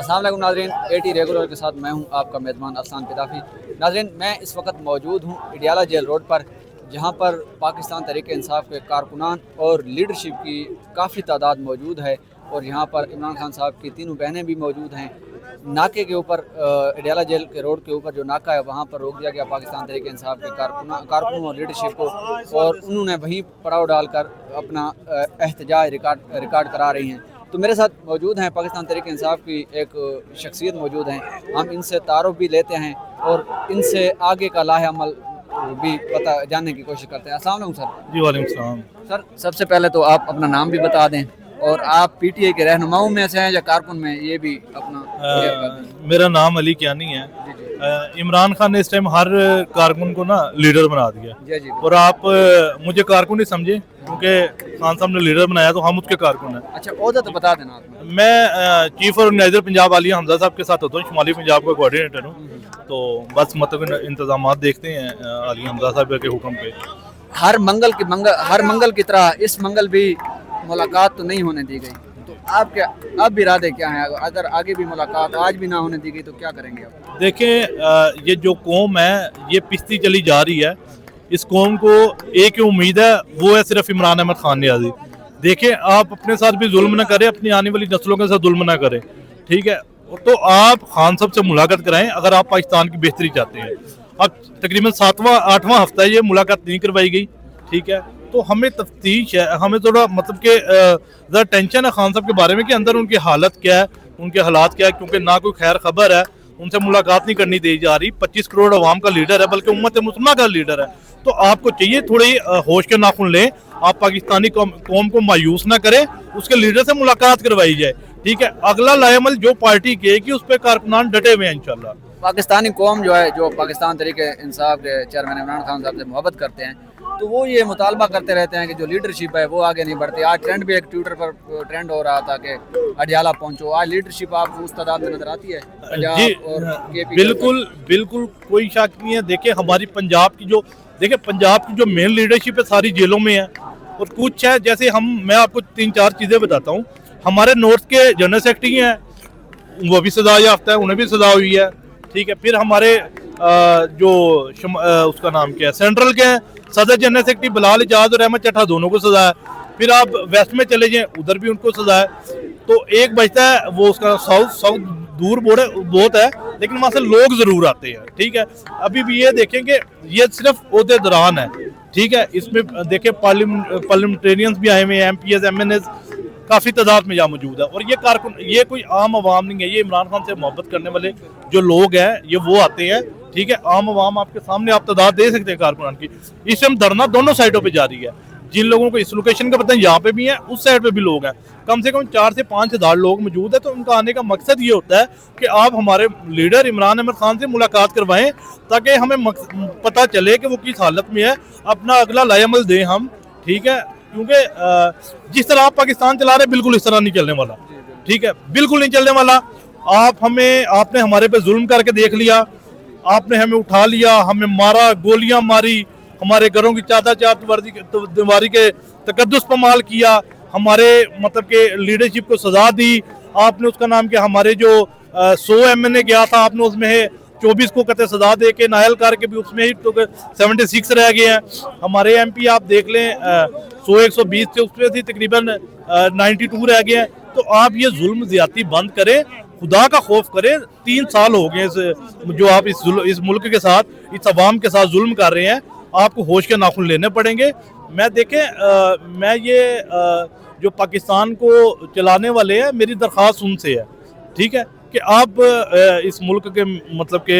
अस्सलाम वालेकुम नाज़रीन, एटी रेगुलर के साथ मैं हूं आपका मेज़बान अफसान पिदाफी। नाज़रीन, मैं इस वक्त मौजूद हूं इडियाला जेल रोड पर, जहां पर पाकिस्तान तहरीक इंसाफ के कारकुनान और लीडरशिप की काफ़ी तादाद मौजूद है और यहां पर इमरान खान साहब की तीनों बहनें भी मौजूद हैं। नाके के ऊपर इडियाला जेल के रोड के ऊपर जो नाका है वहाँ पर रोक दिया गया पाकिस्तान तहरीक इंसाफ के कारकुनों और लीडरशिप को, और उन्होंने वहीं पड़ाव डालकर अपना एहतजाज रिकॉर्ड करा रही हैं। तो मेरे साथ मौजूद हैं पाकिस्तान तहरीक इंसाफ की एक शख्सियत मौजूद हैं, हम इनसे तारुफ भी लेते हैं और इनसे आगे का लाहे अमल भी पता जानने की कोशिश करते हैं। अस्सलाम वालेकुम सर। जी वालेकुम सलाम। सर, सबसे पहले तो आप अपना नाम भी बता दें और आप पीटीआई के रहनुमाओं में से हैं या कारकुन में, ये भी अपना मेरा नाम अली कियानी है। इमरान खान ने इस टाइम हर कारकुन को ना लीडर बना दिया। जी। और आप मुझे कारकुन ही समझे, क्योंकि खान साहब ने लीडर बनाया तो हम उसके कारकुन हैं। अच्छा, ओहदा तो बता देना आप। मैं चीफ ऑर्गेनाइजर पंजाब आलिया हमजा साहब के साथ होता हूँ, शुमाली पंजाब का कोऑर्डिनेटर हूँ। तो बस मतलब इंतजाम देखते हैं आलिया हमजा साहब के हुक्म पे। हर मंगल की तरह इस मंगल भी मुलाकात तो नहीं होने दी गई, तो आपके अब इरादे क्या हैं? अगर आगे भी मुलाकात आज भी ना होने दी गई तो क्या करेंगे आप? देखें, ये जो कौम है ये पिसती चली जा रही है। इस कौम को एक ही उम्मीद है, वो है सिर्फ इमरान अहमद खान नियाज़ी। देखें, आप अपने साथ भी जुल्म ना करें, अपनी आने वाली नस्लों के साथ जुल्म ना करें, ठीक है? तो आप खान साहब से मुलाकात कराएं अगर आप पाकिस्तान की बेहतरी चाहते हैं। अब तकरीबन 7वां हफ्ता है ये मुलाकात नहीं करवाई गई, ठीक है? तो हमें तफ्तीश है, हमें थोड़ा मतलब कि ज़रा टेंशन है खान साहब के बारे में कि अंदर उनकी हालत क्या है, उनके हालात क्या है, क्योंकि ना कोई खैर खबर है, उनसे मुलाकात नहीं करनी दी जा रही। 25 करोड़ अवाम का लीडर है, बल्कि उम्मत मुस्लिमा का लीडर है। तो आपको चाहिए थोड़ी होश के नाखून लें, आप पाकिस्तानी कौम को मायूस ना करें, उसके लीडर से मुलाकात करवाई जाए, ठीक है? अगला लाएमल जो पार्टी कहेगी उस पर कारकुनान डटे हुए हैं इंशाल्लाह। पाकिस्तानी कौम जो है, जो पाकिस्तान तहरीक इंसाफ के चेयरमैन इमरान खान साहब से मोहब्बत करते हैं, तो वो ये मुतालबा करते रहते हैं कि जो लीडरशिप है वो आगे नहीं बढ़ती। आज ट्रेंड भी एक ट्विटर पर ट्रेंड हो रहा था कि अडियाला पहुंचो। आज लीडरशिप आपको उस तादाद में नजर आती है जी? और बिल्कुल कोई शक नहीं है। देखिए, हमारी पंजाब की जो मेन लीडरशिप है सारी जेलों में है, और कुछ है जैसे मैं आपको 3-4 चीज़ें बताता हूँ। हमारे नॉर्थ के जनरल सेक्रेटरी हैं, वो भी सजा याफ्ता है, उन्हें भी सजा हुई है, ठीक है? फिर हमारे उसका नाम क्या है, सेंट्रल के सदर जनरल सेक्रेटरी बिलाल इजाज और अहमद चट्टा दोनों को सजा है। फिर आप वेस्ट में चले जाएं, उधर भी उनको सजा है। तो एक बचता है वो उसका साउथ दूर बहुत है, लेकिन वहाँ से लोग जरूर आते हैं, ठीक है? अभी भी ये देखें कि ये सिर्फ ओहदे दौरान है, ठीक है? इसमें देखें पार्लियामेंटेरियंस भी आए हुए हैं, MPs MNAs काफ़ी तादाद में यहाँ मौजूद है। और ये कारकुन, ये कोई आम आवाम नहीं है, ये इमरान खान से मोहब्बत करने वाले जो लोग हैं, ये वो आते हैं, ठीक है? आम आवाम आपके सामने, आप तादाद दे सकते हैं कारकुनान की। इस टाइम धरना दोनों साइडों पे जारी है। जिन लोगों को इस लोकेशन का पता है, यहाँ पे भी है, उस साइड पे भी लोग हैं। कम से कम 4 से 5 हज़ार लोग मौजूद है। तो उनका आने का मकसद ये होता है कि आप हमारे लीडर इमरान अहमद खान से मुलाकात करवाएं, ताकि हमें पता चले कि वो किस हालत में है, अपना अगला लाएमल दें हम, ठीक है? क्योंकि जिस तरह आप पाकिस्तान चला रहे हैं, बिल्कुल इस तरह नहीं चलने वाला, ठीक है? बिल्कुल नहीं चलने वाला। आपने हमारे पे जुल्म करके देख लिया, आपने हमें उठा लिया, हमें मारा, गोलियां मारी, हमारे घरों की दीवारी के तकद्दुस पर माल किया, हमारे मतलब के लीडरशिप को सजा दी आपने। उसका नाम क्या, हमारे जो 100 MNA गया था, आपने उसमें 24 को कतई सजा दे के नायल करके भी उसमें ही तो 76 रह गए हैं। हमारे MP आप देख लें, 100-120 से उसमें थी तकरीबन 92 रह गए हैं। तो आप ये जुल्म ज्यादती बंद करें, खुदा का खौफ करें। 3 साल हो गए जो आप इस मुल्क के साथ, इस अवाम के साथ जुल्म कर रहे हैं, आपको होश के नाखून लेने पड़ेंगे। मैं ये जो पाकिस्तान को चलाने वाले हैं, मेरी दरख्वास्त उनसे है, ठीक है? कि आप इस मुल्क के मतलब के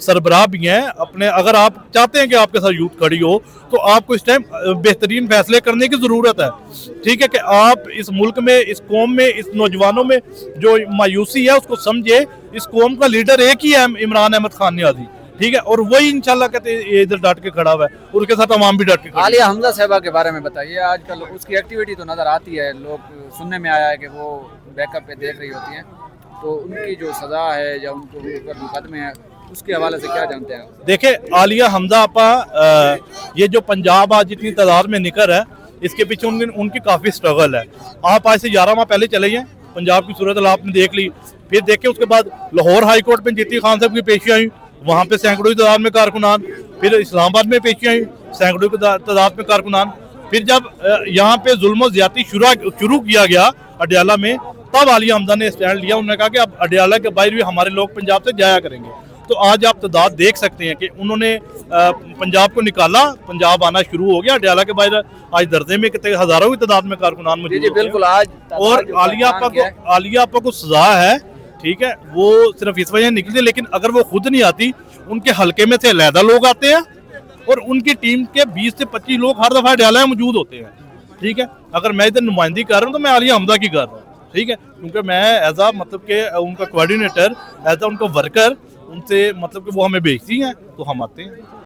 सरबराह भी हैं अपने। अगर आप चाहते हैं कि आपके साथ यूथ खड़ी हो, तो आपको इस टाइम बेहतरीन फैसले करने की ज़रूरत है, ठीक है? कि आप इस मुल्क में, इस कौम में, इस नौजवानों में जो मायूसी है उसको समझे। इस कौम का लीडर एक ही है, इमरान अहमद खान नियाज़ी, ठीक है? और वही इंशाल्लाह कहते हैं इधर डट के खड़ा हुआ है, और उसके साथ अवाम भी डट के खड़ा है। आलिया हमजा साहिबा के बारे में बताइए। आजकल उसकी एक्टिविटी तो नज़र आती है, लोग सुनने में आया है कि वो बैकअप पे देख रही होती हैं, तो उनकी जो सज़ा है या उनको ऊपर मुकदमे हैं, उसके हवाले से क्या जानते हैं? देखे, आलिया हमजा आपा, ये जो पंजाब आज जितनी तादाद में निकल है, इसके पीछे उनकी काफ़ी स्ट्रगल है। आप आज से 11 माह पहले चले जाएं, पंजाब की सूरत आपने देख ली। फिर देखे उसके बाद लाहौर हाई कोर्ट में जीती खान साहब की पेशियां हुई, वहाँ पे सैकड़ों की तादाद में कारकुनान। फिर इस्लामाबाद में पेशियां हुई, सैकड़ों की तादाद में कारकुनान। फिर जब यहाँ पे जुल्म और ज्यादती शुरू किया गया अडयाला में, तब आलिया हमजा ने स्टैंड लिया। उन्होंने कहा कि अब अडयाला के बाहर भी हमारे लोग पंजाब से जाया करेंगे। तो आज आप तादाद देख सकते हैं कि उन्होंने पंजाब को निकाला, पंजाब आना शुरू हो गया। अडयाला के बाहर आज दर्जे में कितने हजारों की तादाद में कारकुनान मौजूद हैं। बिल्कुल। आज और आलिया आपा को सजा है, ठीक है, वो सिर्फ इस वजह निकली थी, लेकिन अगर वो खुद नहीं आती, उनके हलके में से अलहदा लोग आते हैं और उनकी टीम के 20 से 25 लोग हर दफा अडयाला में मौजूद होते हैं, ठीक है। अगर मैं इधर नुमाइंदगी कर रहा हूँ तो मैं आलिया हमजा की कर रहा हूँ, ठीक है, क्योंकि मैं एज आ मतलब के उनका कोऑर्डिनेटर, एज आ उनका वर्कर, उनसे मतलब कि वो हमें भेजती हैं तो हम आते हैं।